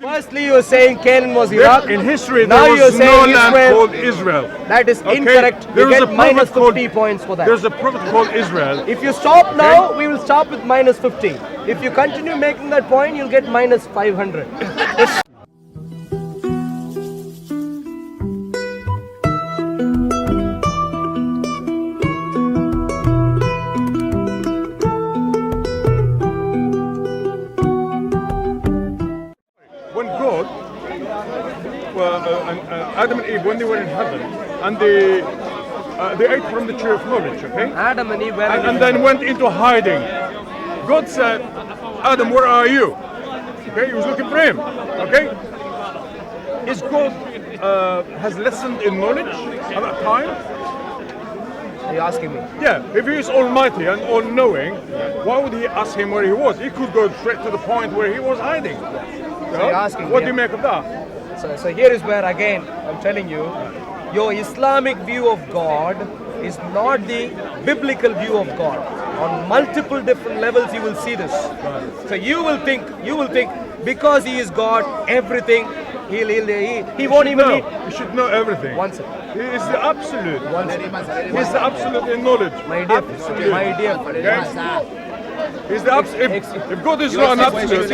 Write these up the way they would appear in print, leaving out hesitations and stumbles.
Firstly, you are saying Canaan was Iraq. In history, now there you are was no saying land Israel. called Israel. That is Okay? incorrect. There You was get a minus prophet 50 points for that. There's a prophet called Israel. If you stop now, we will stop with minus 50. If you continue making that point, you'll get minus 500. When God, Adam and Eve, when they were in heaven, and they ate from the tree of knowledge, okay? Adam and Eve were And then went into hiding. God said, Adam, where are you? Okay, he was looking for him. Okay? Is God has lessened in knowledge at that time? Are you asking me? Yeah, if he is almighty and all-knowing, why would he ask him where he was? He could go straight to the point where he was hiding. So you're asking what me, do you make of that? So here is where again I'm telling you, your Islamic view of God is not the biblical view of God. On multiple different levels you will see this. So you will think because he is God, everything he won't even need. You should know everything. One second. He is the absolute. One second. He is the absolute in knowledge. My dear friend. He's the absolute. If God is not an absolute,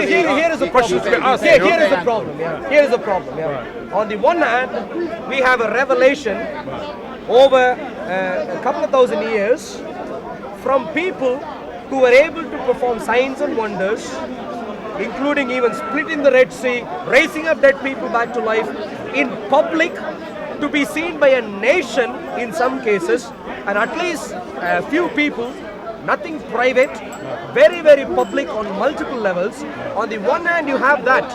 Here is a questions to be asked. Here is the problem. Here is the problem. On the one hand, we have a revelation over a couple of thousand years from people who were able to perform signs and wonders, including even splitting the Red Sea, raising up dead people back to life in public, to be seen by a nation in some cases, and at least a few people. Nothing private, very, very public on multiple levels. On the one hand, you have that.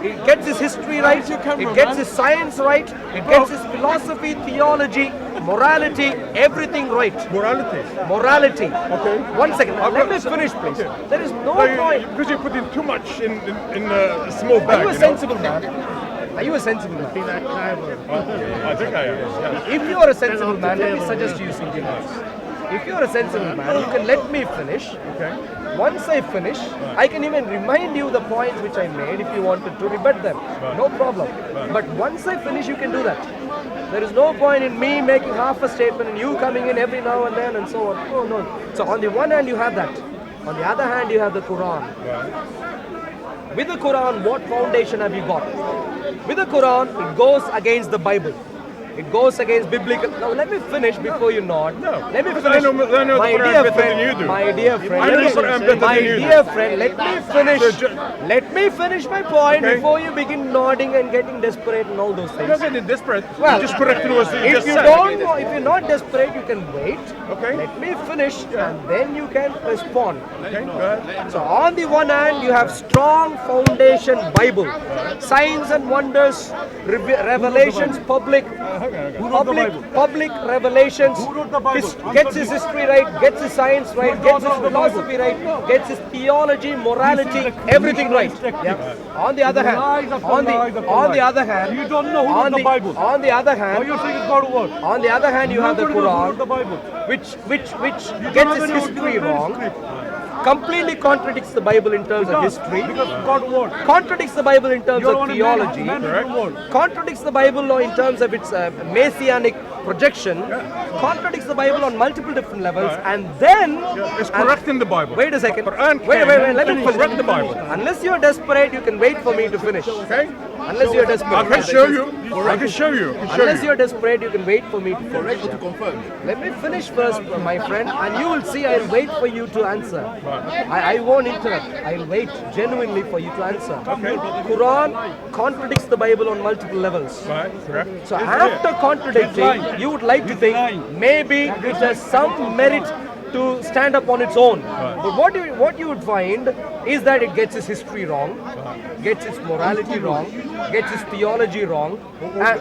It gets his history right, it gets his science right, it gets his philosophy, theology, morality, everything right. Morality. Okay. One second, let me finish, please. There is no point. Because you put in too much in a small bag. Are you a sensible man? Are you a sensible man? I think I am. If you are a sensible man, let me suggest you something else. If you are a sensible man, you can let me finish. Okay. Once I finish, I can even remind you the points which I made if you wanted to rebut them. No problem. But once I finish, you can do that. There is no point in me making half a statement and you coming in every now and then and so on. No. So on the one hand, you have that. On the other hand, you have the Quran. With the Quran, what foundation have you got? With the Quran, it goes against the Bible. It goes against biblical. Now let me finish before you nod. No. Let me finish. I know my the Quran dear better friend, than you do. my dear friend. I know the Quran better my than you do. dear friend, let me finish. Let me finish my point Okay. before you begin nodding and getting desperate and all those things. You're not getting desperate. Well, You're just correcting what you If just you said. don't know, if you're not desperate, you can wait. Okay. Let me finish and then you can respond. Okay, go ahead. So on the one hand, you have strong foundation Bible, signs and wonders, revelations, public revelations. Gets his history right, gets his science right, gets his philosophy right, gets his theology, morality, everything right. Yeah. On the other hand, You don't know who wrote the Bible. On the other hand, Why you think it's God who word? on the other hand, you have the Nobody knows who wrote the Quran, Bible. which gets its history wrong, completely contradicts the Bible in terms of history, Because God word. contradicts the Bible in terms You're of only theology, man word. contradicts the Bible in terms of its messianic projection, contradicts the Bible on multiple different levels, and then It's correcting the Bible. wait a second. Quran Wait, let me finish. correct the Bible. Unless you're desperate, you can wait for me to finish. Okay? Unless you're desperate. I can show you. I can show you. Unless you're desperate, you can wait for me to finish. Let me finish first, my friend, and you will see I'll wait for you to answer. I won't interrupt. I'll wait genuinely for you to answer. Quran contradicts the Bible on multiple levels. Right, correct. So after contradicting, you would like to think maybe it has some merit to stand up on its own. But what you would find is that it gets its history wrong, gets its morality wrong, gets its theology wrong, and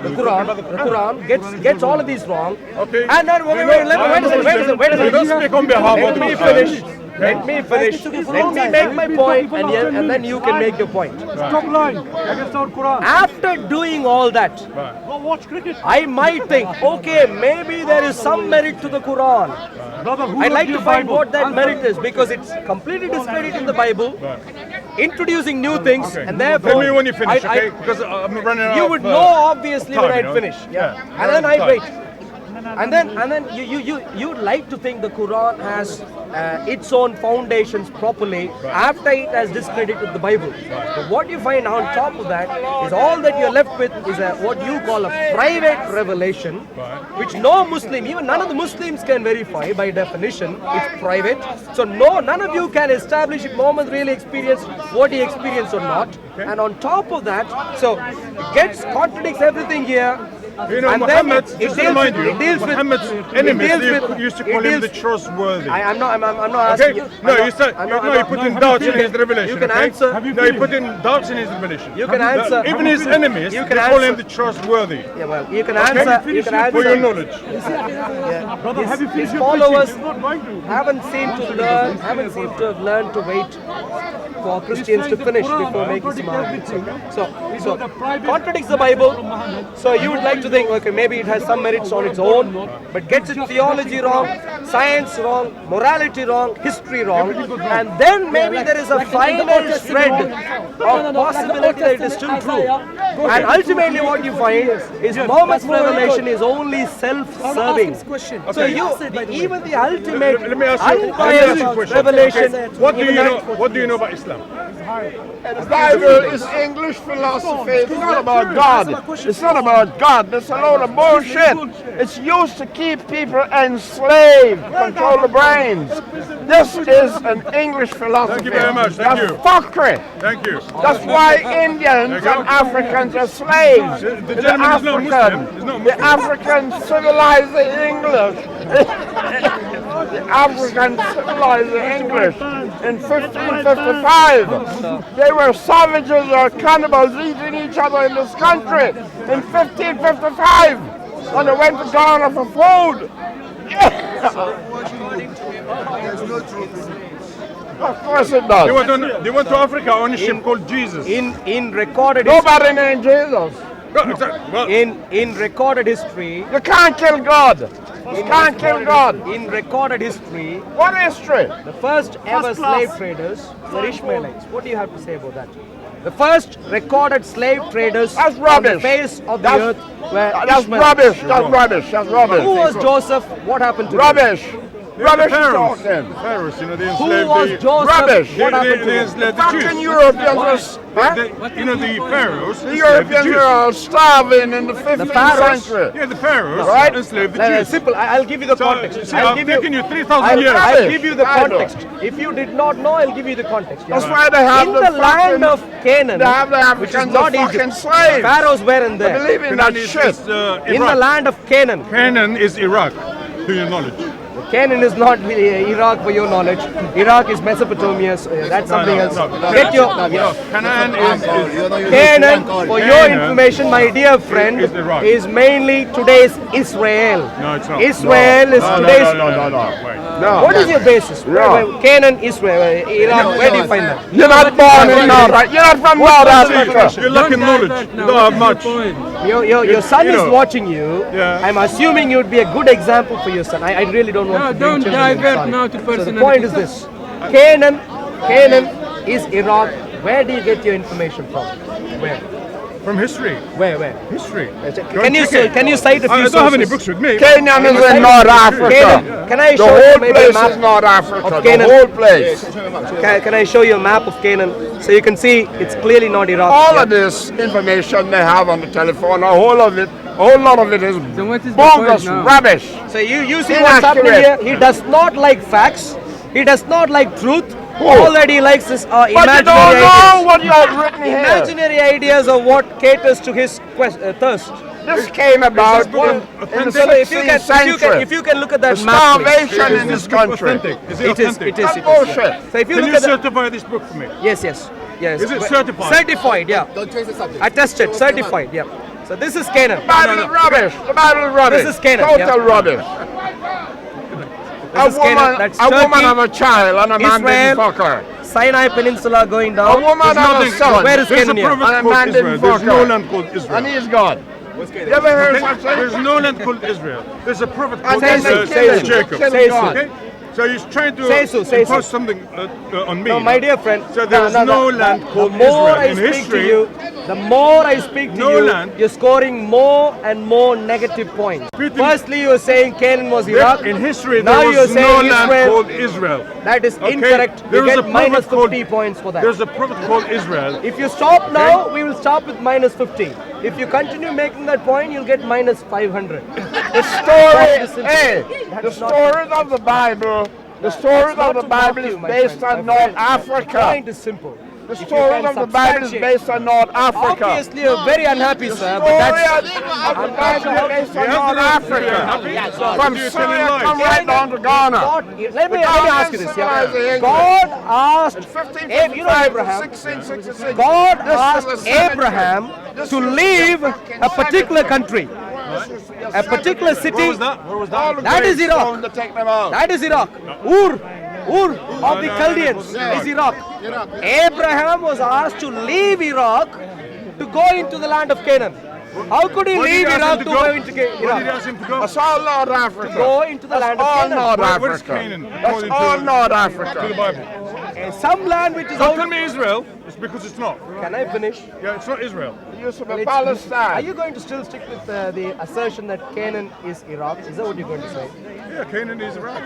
the Quran gets all of these wrong. Okay. And then wait a second. Don't speak on behalf of Let me the finish. Let me finish. Let me make my point, and then you can make your point. Stop lying against our Quran. After doing all that, Go watch cricket. I might think, okay, maybe there is some merit to the Quran. Brother, who I'd wrote like to your find Bible? what that Answer. merit is, because it's completely discredited in the Bible. introducing new things, Okay. and therefore Tell me when you finish, I- okay? Because I'm running out. you would of, know obviously time, when you I'd know? finish. Yeah. And then I'd Time. wait. And then you'd like to think the Quran has its own foundations properly after it has discredited the Bible. But what you find on top of that is all that you're left with is what you call a private revelation, which no Muslim, even none of the Muslims can verify by definition. It's private. So none of you can establish if Muhammad really experienced what he experienced or not. And on top of that, so it contradicts everything here. You know, And then Muhammad, it just to deals remind with- you, it deals with- Muhammad's it enemies deals they with- used to it call him deals- the trustworthy. I'm not Okay? asking you. No, I'm you said I'm you not- know I'm you not- put in doubts in his revelation. You can okay? answer. No, you put in doubts in his revelation. You can answer. Even his enemies, You they can call him answer. the trustworthy. Yeah, well, you can Okay? answer. You can answer. For your knowledge. Brother, have you His finished your followers preaching? He's not going to. haven't seemed to have learned to wait for Christians to finish before making some arguments. So contradicts the Bible. So you would like to think, okay, maybe it has some merits on its own, but gets its theology wrong, science wrong, morality wrong, history wrong, and then maybe there is a final shred of possibility that it is still true. And ultimately what you find is Muhammad's revelation is only self-serving. So even the ultimate Let me ask you a unbiased question. revelation, What do you even know? that- What do you know about Islam? The Bible is English philosophy. It's not about God. It's not about God. It's a load of bullshit. It's used to keep people enslaved, control the brains. This is an English philosophy. Thank you very much. Thank That's you. fuckery. Thank you. That's why Indians There you and go. Africans are slaves. The gentleman is not Muslim. He's not The Muslim. Africans civilized the English. The Africans civilized the English in 1555. They were savages or cannibals eating each other in this country in 1555 when they went to Ghana for food. Of course it does. They went to Africa on a ship called Jesus. in recorded history, Nobody named Jesus. Well, in recorded history, You can't kill God. You can't kill God. in recorded history, What history? the first ever slave traders were Ishmaelites. What do you have to say about that? The first recorded slave traders That's on the rubbish. face of the That's- earth were That's Ishmaelites. rubbish. That's rubbish. That's Who rubbish. was Joseph? What happened to him? Rubbish. Rubbish the is Pharaohs. talking. The Pharaohs, you know, they Who enslaved was the Joseph? Rubbish. What happened to they him? enslaved the Fucking Jews. Europeans were, You know, the Pharaohs the enslaved the Europeans Jews. were all starving in the 15th Pharaohs? century. Yeah, the Pharaohs Right. enslaved the No, no, Jews. simple. I'll give you the So, context. see, I've taken you 3,000 years. I'll Rubbish. give you the I know. context. If you did not know, I'll give you the context. That's why they have In the the land fucking- of Canaan, They have the which is Africans not as fucking Egypt, slaves. Pharaohs weren't I there. believe in that Canaan is, shit. In the Iraq. land of Canaan. Canaan is Iraq, to your knowledge. Canaan is not Iraq, for your knowledge. Iraq is Mesopotamia. So that's something else. Get your Canaan is Canaan, for your Canaan information, my dear friend, is Iraq. is mainly today's Israel. No, it's not. Israel is today's. Wait. No. What is your basis? Yeah. Canaan, Israel, Iraq. Where do you find that? You're not born in North. You're not from North Africa. You're lacking knowledge. You don't have much. Your son you is know. watching you. Yeah. I'm assuming you'd be a good example for your son. I really don't want No, to bring don't children in, divert sorry. now to So the personality. point is this: Canaan is Iraq. Where do you get your information from? Where? From history. Where? History. Can you cite a few I sources? don't have any books with me. Canaan is in North Africa. Canaan. Can I The show you whole maybe a place map? is North Africa. of The Canaan? whole place. Can I show you a map of Canaan so you can see it's clearly not Iraq? All Yeah. of this information they have on the telephone, a whole lot of it is So what is the bogus point now? rubbish. So you see what's happening here? Inaccurate. He does not like facts. He does not like truth. Who? All that he likes is But you imaginary don't know ideas. what you have written here. Imaginary ideas of what caters to his thirst. This came about in the So if you 16th can, century. if you can look at that The map, please. starvation in this country. Authentic. Is it It is. authentic? It is. That's It is. bullshit. So if you Can look you at that, certify this book for me? yes. Is it certified? Certified, yeah. Don't change the subject. Attested, certified, yeah. So this is Canaan. The Bible is rubbish. The Bible is rubbish. This is Canaan, Total yeah. rubbish. This is Canaan. That's A woman Turkey, have a child and a man Israel, didn't fuck her. Sinai Peninsula going A down. woman have a son. Where is There's a Canaan here? prophet And a called man Israel. didn't There's fuck no her. land called Israel. And he's God. You ever heard such thing? There's no land called Israel. There's a prophet called And then they Israel. kill him. Jacob. Kill Say God. Okay? So he's trying to Say so, say impose so. something on me. No, my dear friend. So there is no land called The more Israel. I In speak history, to you, the more I speak to no you, land. you're scoring more and more negative points. Putin- Firstly, you were saying Canaan was Iraq. in history, now there you're was no saying land Israel. called Israel. That is Okay? incorrect. There You is get a minus prophet 50 points for that. There's a prophet called Israel. If you stop now, we will stop with minus 50. If you continue making that point, you'll get minus 500. The story, That is simple. hey, That the is not- stories of the Bible, the stories Not of the to mock Bible is you, my based friend, on my North friend. The Africa. point is simple. The If you stories can of the Bible is substantiate- based on North Africa. Obviously, you're very unhappy, sir. But Story that's of the Bible is based on Yes, North yes, Africa. yeah. From You're telling Syria, lies. come right down to Ghana. God, let me ask you this. civilized the Yeah. English. God asked, In you know 1555 to Abraham. 1666. God this was asked a cemetery. Abraham This to was leave fucking a particular cemetery. country, a particular city. Where was that? Where was All the that? That is graves Iraq. found to take them out. That is Iraq. Ur of the no, Chaldeans no, is Iraq. Abraham was asked to leave Iraq to go into the land of Canaan. How could he Where did leave he ask Iraq him to to go go? into Where did he Iraq? ask him to go? That's all North Africa. Go into the land of all Canaan. North Where is Africa. Canaan? That's According all to- North To the Africa. Bible. Some land which is Don't out. tell me Israel. It's because it's not. Can I finish? Yeah, it's not Israel. It used to be Are Palestine. you going to still stick with the assertion that Canaan is Iraq? Is that what you're going to say? Yeah, Canaan is Iraq.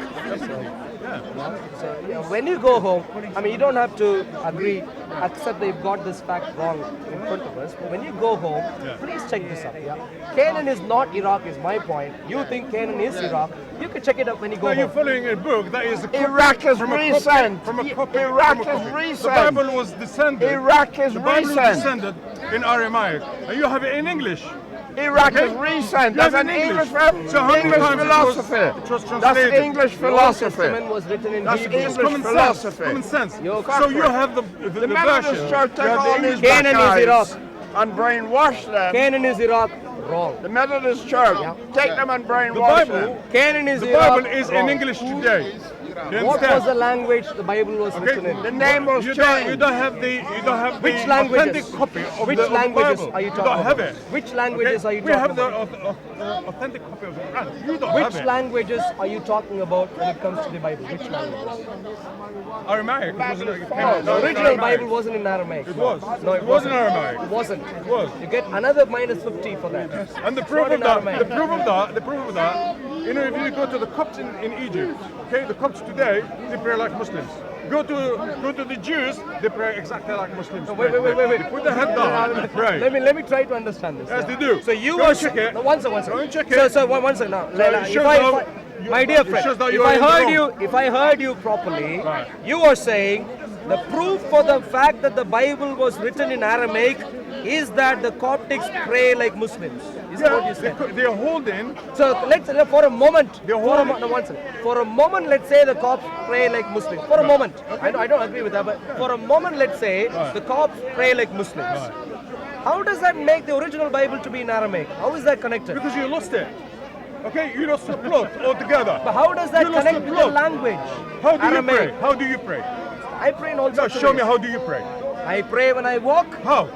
So when you go home, I mean, you don't have to agree, accept that you've got this fact wrong in front of us. But when you go home, please check this out. Yeah, Canaan is not Iraq, is my point. You think Canaan is Iraq? You can check it up when you go Now you're home. following a book that is a copy Iraq is from a copy, recent. from a copy. Iraq from a is copy. recent. The Bible was descended. Iraq is the Bible was recent. descended in Aramaic, and you have it in English. Iraq Okay. is recent. You have That's it an in English, So how many English times philosophy. it was That's translated? English The Old philosophy. Testament was written in That's Hebrew. English Common philosophy. sense. Common sense. You're So you have the The version. Methodist Church You take have all the these English black Canaan is Iraq. guys and brainwash them. Canaan is Iraq. Wrong. The Methodist Church take them and The brainwash Bible, them. Canaan is the Iraq. Bible is in Wrong. English today. You What was understand? the language the Bible was written in? The name was You changed. don't have the Which the languages? authentic copy of Which the, of the languages Bible. are you You talking don't have about? it. Which languages Okay? are you We talking have about? the authentic copy of the Quran. You don't have Which it. languages are you talking about when it comes to the Bible? Which languages? Aramaic. It wasn't The original Bible wasn't in Aramaic. It was. No, It wasn't Aramaic. It wasn't. It was. You get another minus 50 for that. And the It's proof not of in that, Aramaic. the proof of that, the proof of that, you know, if you go to the Copts in Egypt, okay, the Copts today, they pray like Muslims. Go to the Jews, they pray exactly like Muslims. Wait. They put their head down and pray. Let me try to understand this. Yes, they do. So you Go were and check it. No, one second. Go and check So, it. so one second now. it shows My dear it friend, shows that if you are I in the heard wrong. you, if I heard you properly, Right. you are saying the proof for the fact that the Bible was written in Aramaic is that the Coptics pray like Muslims. Is that what you said? They are holding. So let's for a moment. The For a, whole- no, one second. For a moment, let's say the Copts pray like Muslims. For a moment, I don't agree with that, but for a moment, let's say the Copts pray like Muslims. How does that make the original Bible to be in Aramaic? How is that connected? Because you lost it. Okay, you lost the plot altogether. But how does that You lost connect the with the plot. language? How do you Aramaic. pray? How do you pray? I pray in all No, sorts of show me ways. how do you pray. I pray when I walk. How?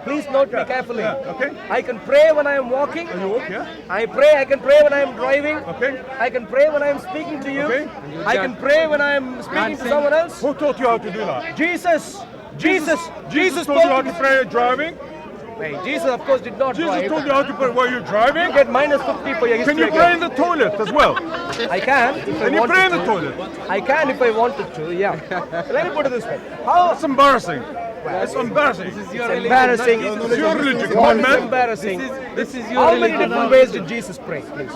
Please note me carefully. Yeah, okay. I can pray when I am walking. You walk, yeah? I can pray when I am driving. Okay. I can pray when I am speaking to you. Okay. I can pray when I am speaking to someone else. Who taught you how to do that? Jesus Jesus told you how to pray driving? Wait, Jesus of course did not Jesus drive. told you how to pray while you're driving? You get minus 50 for your history. Can you again. pray in the toilet as well? I can if I Can you wanted pray in to. the toilet? I can if I wanted to, yeah. Let me put it this way. How That's embarrassing. It's embarrassing. it's embarrassing. It's your religion. Come What on, is man. embarrassing? This is your How many religion. different ways did Jesus pray, please?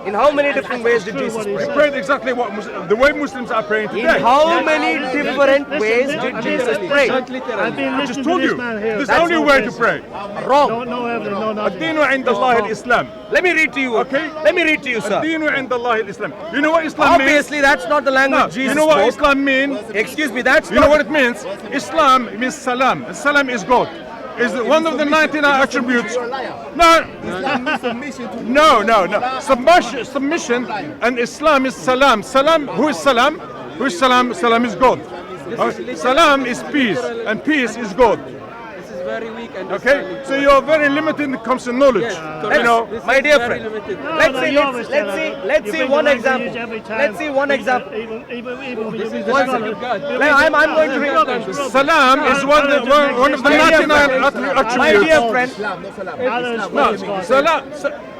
In how many different ways did Jesus He pray? prayed exactly what the way Muslims are praying In today. how many different ways did Jesus pray? I've been I just listening told to this you. man here. There's only way to pray. Wrong. No, evidence, no, nothing. الدين عند الله الإسلام. Let me read to you. Okay. Let me read to you, sir. الدين عند الله الإسلام. You know what Islam means? Obviously, that's not the language No. Jesus You know what spoke. Islam means? Excuse me, that's You know not. what it means? Islam means salam. Salam is God. Is one of the 99 attributes. No. Submission and Islam is salam. Salam, who is salam? Who is salam? Salam is God. Salam is peace, and peace is God. very weak and Okay, so you're very limited when it comes to knowledge. Yes, You know, This my is dear very friend. limited. Let's see one example. Let's see one example. This is the One son second. of God. I'm going to read. salam is one of the 99 attributes. My dear friend, No,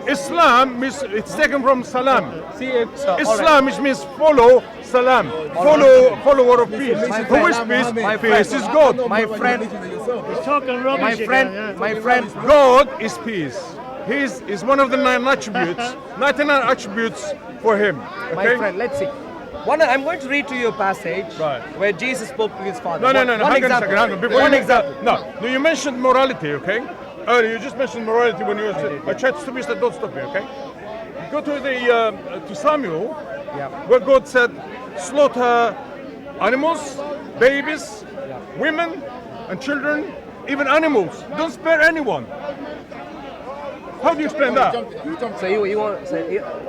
Islam means it's taken from salam. See if Islam which means follow salam, follower of peace. Who is peace? My Peace friend. is God. my friend, my friend. God is peace. He's one of the 9 attributes, 99 attributes for him. My Okay? friend, let's see. I'm going to read to you a passage Right. where Jesus spoke to his father. No. One Hang on a example. second, hang on. Before One you- example. No, you mentioned morality, okay? Earlier, you just mentioned morality when you were. I tried to stop you, said don't stop me, okay? Go to to Samuel, where God said, slaughter animals, babies, women, and children, even animals. Don't spare anyone. How do you explain that? So you want to say?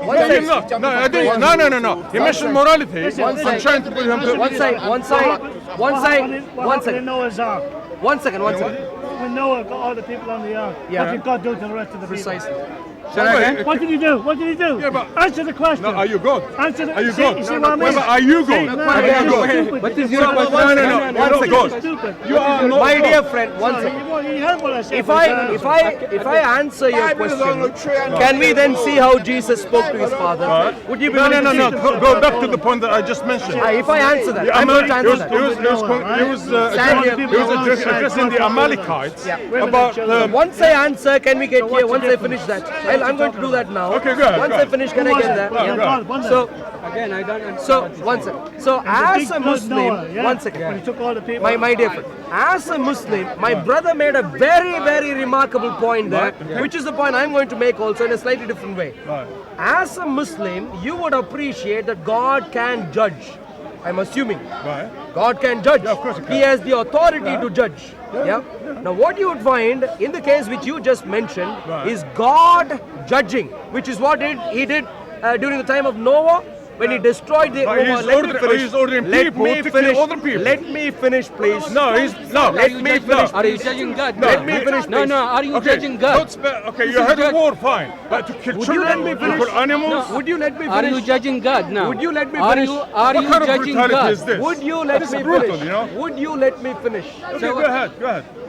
No, you're not. No, I didn't. No. You mentioned morality. One I'm trying to put him to. One second. One second. When Noah got all the people on the ark, Yeah. what did God do to the rest of the Precisely. Wait, people? What did he do? What did he do? Yeah, but- Answer the question. No, are you God? Answer the Are you see, God? You see what I mean? But are you God? No, Are you you're God? stupid. What is You're your stupid. question? No, One you're not second. God. Stupid. You are not My God. dear friend, one second. You heard what I said. If I answer your question, can we then see how Jesus spoke to his father? Would you be No. willing to see? Go back to the point that I just mentioned. If I answer that, The I'm going to answer that. He was addressing the Amalekites about Once I answer, can we get here? Once I finish that, I'm going to do that now. Okay, go ahead, Once go I ahead. finish, can I get that? So, again, I don't understand. so one second. So as a Muslim, one second. When he took all the people. My dear friend, as a Muslim, my brother made a very remarkable point there, which is the point I'm going to make also in a slightly different way. As a Muslim, you would appreciate that God can judge. I'm assuming. Right. God can judge. Yeah, of course he can. He has the authority to judge. Yeah. Now, what you would find in the case which you just mentioned is God judging, which is what he did during the time of Noah when he destroyed the. But he's ordering people to kill other people. Let me finish, please. No. Let me finish. Are you judging God? Let me finish, No, please. are you Okay, judging God? Okay, you had a war, fine. But to kill Would you let children, me to finish? kill animals. Would you let me Are you finish? judging God now? Would you let me Are finish? you What kind of judging brutality God? is this? Would you let This me is brutal, finish? you know? Would you let me finish? Okay, go ahead.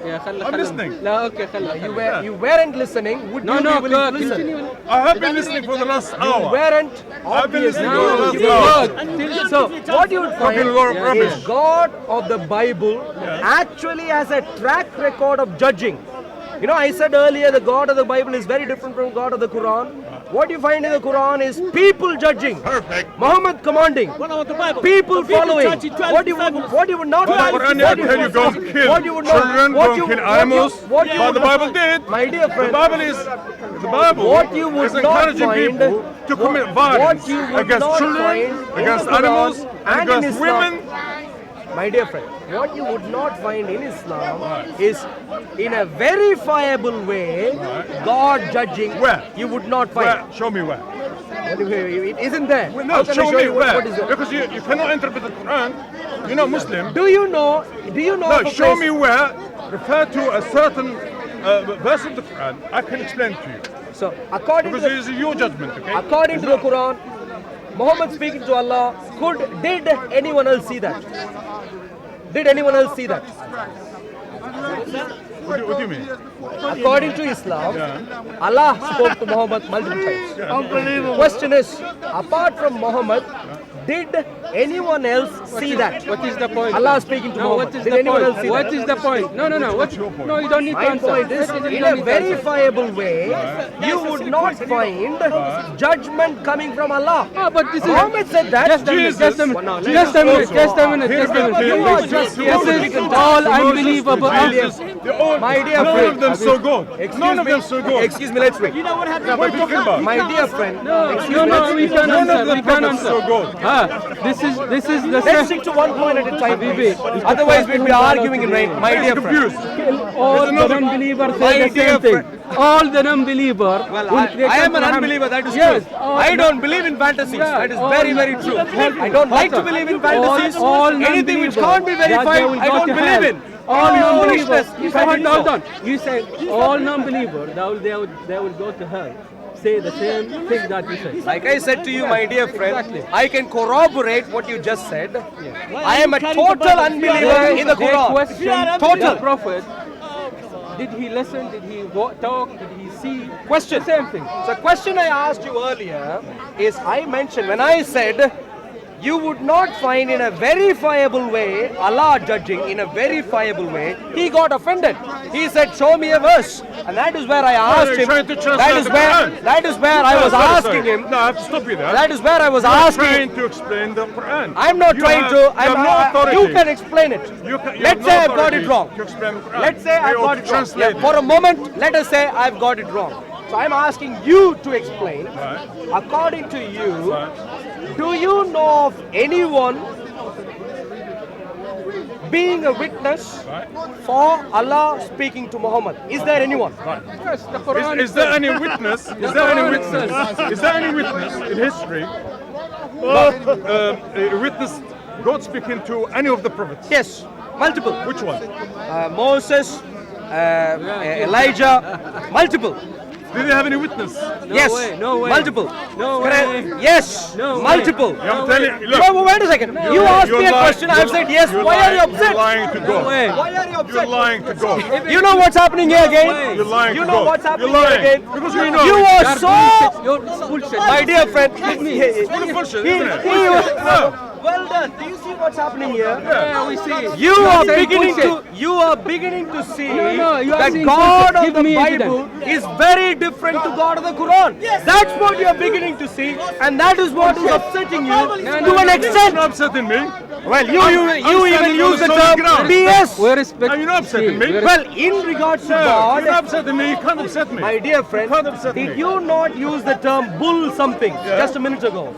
Yeah, I'm listening. لا اوكي خلها. You weren't listening. Would No, you no, be willing to continue. listen? I have been listening for the last You hour. weren't. I've been listening for No, the you last God. hour. So what you would find Talking a lot of is rubbish. God of the Bible actually has a track record of judging. You know, I said earlier the God of the Bible is very different from God of the Quran. What you find in the Quran is people judging. Perfect. Muhammad commanding. People following. What you would not The find. Quran never tell you don't kill What you would not. children, What don't you kill what you- animals. what you But would the not- Bible did. My dear friend. The Bible What you would is not encouraging find- people to commit violence what you would against not children, find in against the Quran animals, and in against Islam. women. My dear friend, what you would not find in Islam is in a verifiable way God judging. Where? You would not find. Where? Show me where. It isn't there. No, How can I show me you what where. is there? Because you cannot interpret the Quran. You're not Muslim. Do you know? No, of a show place- me where. Refer to a certain verse of the Quran. I can explain it to you. So according to Because the, it is your judgment, okay? according to the Quran, Muhammad speaking to Allah, did anyone else see that? Did anyone else see that? What do you mean? According to Islam, Allah spoke to Muhammad multiple times. Unbelievable. Question is, apart from Muhammad, did anyone else see that? What is the point? Allah speaking to No, Muhammad. what is Did the anyone else point? see What that? is the point? No. What? No, you don't need to My answer. point is, You in don't a need to answer. verifiable way, you would not find judgment coming from Allah. Ah, but this is Muhammad said that. just a minute, Jesus- just a minute, Well, just a minute, Jesus just a minute, just a minute. You are just- This is all unbelievable. My dear None friend, of them so good. None of them so good. Excuse me, let's wait. What are you talking about? My dear friend, No, we can None of answer. them We can prophets answer. so good. This is the let's same. stick to one point at a time, Habibi, please. Otherwise, we'll be arguing in rain. My He's dear friend. confused. All the another- non-believers My say the dear same thing. All the non-believer. Well, will they I am come an to unbeliever, that is Yes, true. all I the- don't believe in fantasies. Yeah, That is all- very, very true. I don't like to believe in fantasies. all Anything which non-believers, can't be that they verified, will I go don't to believe hell. in. all non-believers. foolishness if I Hold did on, so. hold on. You say all non-believers, they will go to hell. Say the same thing that you said. Like I said to you, my dear friend, Exactly. I can corroborate what you just said. Why I are am you a carrying the total Bible? unbeliever in the They Quran. question Total. the prophet. Did he listen? Did he talk? Did he see? Question. The same thing. The question I asked you earlier is I mentioned when I said you would not find in a verifiable way Allah judging in a verifiable way, he got offended. He said, show me a verse. And that is where I asked you're him. trying to translate That is the where Quran. that is where I was asking him. No, I have to stop you there. That is where I was You're asking trying him. to explain the Quran. I'm not You trying have- to. You have no authority. You can explain it. You Let's say I've got it wrong. To explain the Quran. Let's say I've Or got to it wrong. translate Yeah, for a moment, let us say I've got it wrong. So I'm asking you to explain. Right. According to you, Right. do you know of anyone being a witness Right. for Allah speaking to Muhammad? Is there anyone? Yes, the Quran Is there any witness? Is there any witness? Is there any witness in history that witnessed God speaking to any of the prophets? Yes, multiple. Which one? Moses, Elijah, multiple. Did they have any witness? Yes, way, no way. multiple. No Correct. way. Yes, No way. multiple. I'm telling you, look. Wait a second. You asked me a question. I've said yes. You're Why are you lying- upset? You're lying to God. way. Why are you You're upset? lying to God. You know what's happening here again? You're lying You to know God. what's happening You're here lying. again? Because we know You it. are You're so, bullshit. You're bullshit. my dear friend. It's full of bullshit, isn't it? he was- Yeah. Well done. Do you see what's happening here? Yeah, we see. You You're are saying beginning bullshit. to you are beginning to see No, you are that saying God bullshit. of Give the me Bible evidence. is very different to God of the Quran. That's what you are beginning to see, and that is what is upsetting you to an You're extent. not upsetting me. Well, you even standing use on the solid term ground. BS. We respect. Are you not upsetting me? we Well, in regards to You're not God, upsetting me. You can't upset me. my dear friend, You can't upset did me. you not use the term bull something just a minute ago?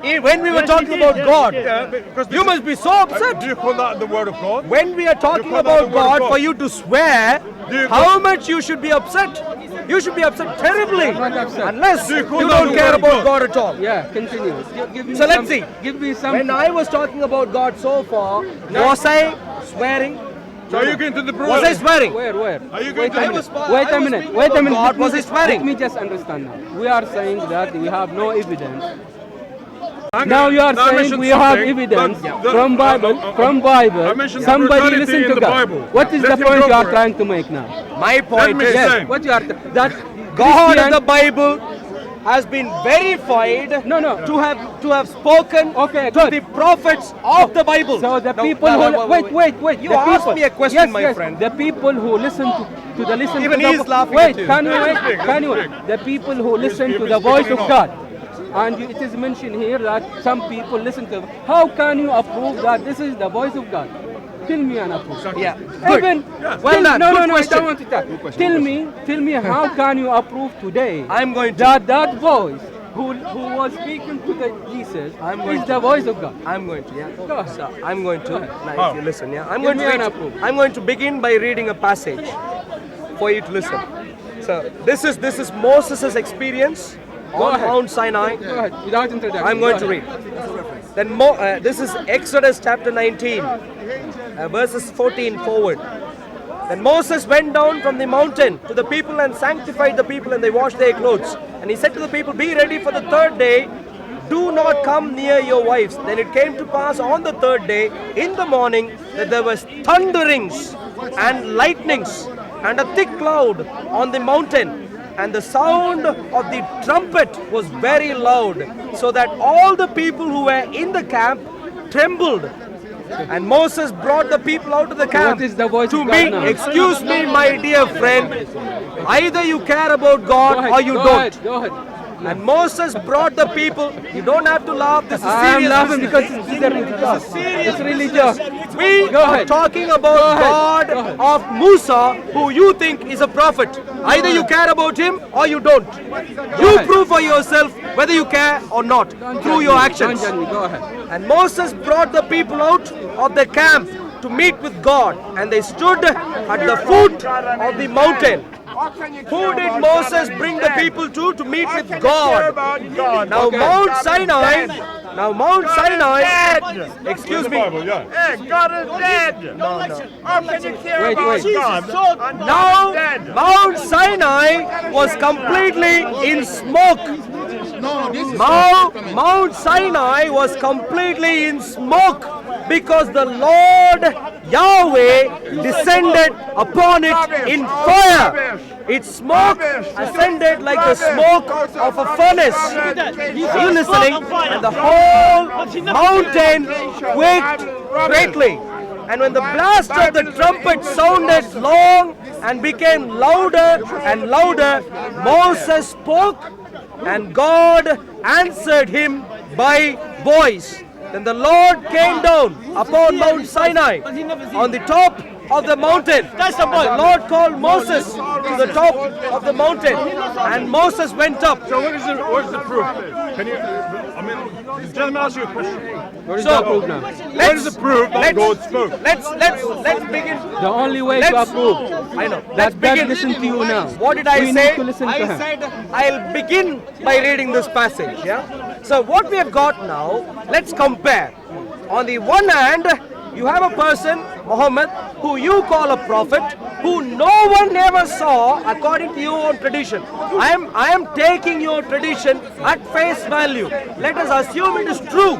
When we were Yes, talking he did, about yes, God, he did. Yeah, because you must be so upset. Do you call that the word of God? When we are talking You call that about the word of God, God? for you to swear, Do you how call- much you should be upset? You should be upset terribly, not upset. unless Do you you call that don't the care word of about God? God at all. Yeah, continue. Give me So let's some, see. Give me some. When I was talking about God so far, was I swearing? So are you going to the Was I swearing? Where? Are you Wait going a to- minute. I Wait a was minute. speaking Wait a about minute. God. Let me Was I just- swearing? Let me just understand now. We are saying that we have no evidence. Now you are Now I saying mentioned we have something evidence that- from Bible. From I Bible, mentioned somebody brutality listen in to the God. Bible. What is Let the him point go you are for it. trying to make now? My point me is, say. Yes. What you are that God Christian- of the Bible has been verified No, no. to have spoken Okay, to good. the prophets of the Bible. So the Now- people now, who wait. You the asked people, me a question, yes, my yes, friend. The people who listen to the listen Even to he the is laughing wait. at you. Can you wait? speak, Can you? speak. The people who listen to you're the voice speaking of enough. God, and it is mentioned here that some people listen to. How can you approve that this is the voice of God? Tell me an approve. Yeah. Even Well done. no, Good no, no. I question. don't want to talk. Tell me, how can you approve today I'm going to. that voice who was speaking to the Jesus I'm going is to. the voice of God? I'm going to. Yeah. Go ahead. So I'm going to. Now, How? if you listen, yeah. I'm Give going to. me an read- approve. I'm going to begin by reading a passage for you to listen. So this is Moses' experience on ahead. Mount Sinai. Go ahead, without introduction. I'm going to read. Then this is Exodus chapter 19, verses 14 forward. Then Moses went down from the mountain to the people and sanctified the people, and they washed their clothes. And he said to the people, "Be ready for the third day. Do not come near your wives." Then it came to pass on the third day in the morning that there was thunderings and lightnings and a thick cloud on the mountain, and the sound of the trumpet was very loud, so that all the people who were in the camp trembled. And Moses brought the people out of the camp what is the voice to of me. God now? Excuse me, my dear friend. Either you care about God Go ahead, or you go don't. ahead, go ahead. And Moses brought the people. You don't have to laugh. This is I'm serious. laughing business. because it's a really joke. serious It's really business. joke. We Go are ahead. talking about Go ahead. God Go ahead. of Musa, who you think is a prophet. Either you care about him or you don't. You ahead. prove for yourself whether you care or not through your actions. Don't judge me, go ahead. And Moses brought the people out of the camp to meet with God, and they stood at the foot of the mountain. Who did Moses bring the people to meet with God? Now Mount Sinai Now Mount Sinai, excuse The me. Bible, yeah. Hey, God is dead. No, no. How can you care Wait, about wait. God? And God Now is dead. Mount Sinai was completely in smoke. No, this is Mount Sinai was completely in smoke because the Lord Yahweh descended upon it in fire. Its smoke ascended like the smoke of a furnace. Are you listening? And the whole mountain quaked greatly. And when the blast of the trumpet sounded long and became louder and louder, Moses spoke, and God answered him by voice. Then the Lord came down upon Mount Sinai on the top of the mountain. And the Lord called Moses to the top of the mountain, and Moses went up. So what's the proof? Can you, I mean, the gentleman asked you a question. What is So, the proof now? What is the proof that God spoke? Let's begin. The only way to Let's- approve I know. that Let's God begin. listen to you now. What did I We say? need to listen to I him. said I'll begin by reading this passage. Yeah. So what we have got now, let's compare. On the one hand, you have a person, Muhammad, who you call a prophet, who no one ever saw according to your own tradition. I am taking your tradition at face value. Let us assume it is true.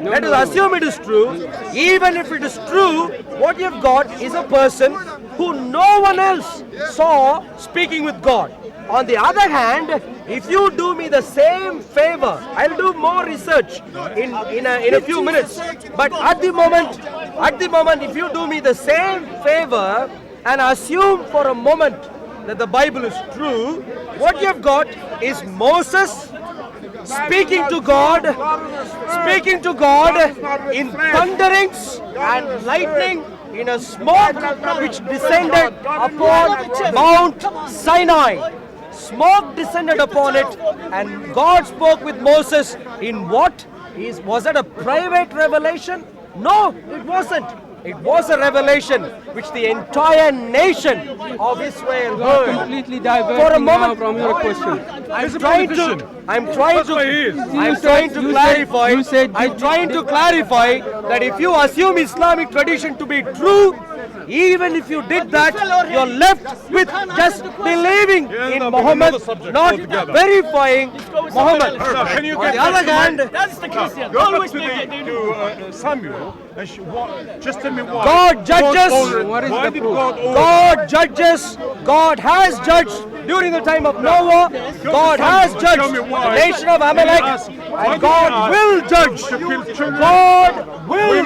Let us assume it is true. Even if it is true, what you've got is a person who no one else saw speaking with God. On the other hand, if you do me the same favor, I'll do more research in a few minutes. But at the moment, if you do me the same favor and assume for a moment that the Bible is true, what you've got is Moses speaking to God in thunderings and lightning, in a smoke which descended upon Mount Sinai. Smoke descended upon it, and God spoke with Moses in what? Was it a private revelation? No, it wasn't. It was a revelation which the entire nation of Israel heard. Completely For a diverting now moment, from your question. I'm trying That's why he is. to clarify that if you assume Islamic tradition to be true, even if you did that, you're left with just believing in but Muhammad, another subject not altogether. verifying Muhammad. Now, can you On get the other back to hand, That's the Christian. Go back Always to, make it, dude. to Samuel and just tell me why. God judges. What is Why the did proof? God order? God judges. God has judged during the time of Noah. God has judged the nation of Amalek, and God will judge. God will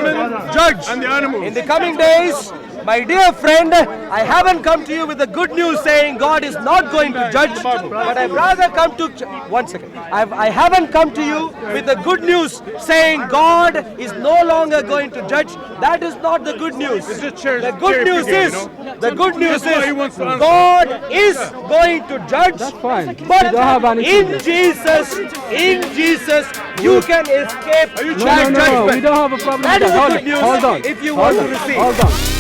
judge. And the animals. In the coming days, my dear friend, I haven't come to you with the good news saying God is not going to judge, but I've rather come to one second. I haven't come to you with the good news saying God is no longer going to judge. That is not the good news. It's just cherry- The good cherry news picking, is you know? the good news That's why is he wants to answer. God is going to judge. That's fine. But You don't have any in children. Jesus, you can escape No, that no, no, judgment. we don't have a problem That with is that. the good news Hold on. if you Hold want on. to receive. Hold on.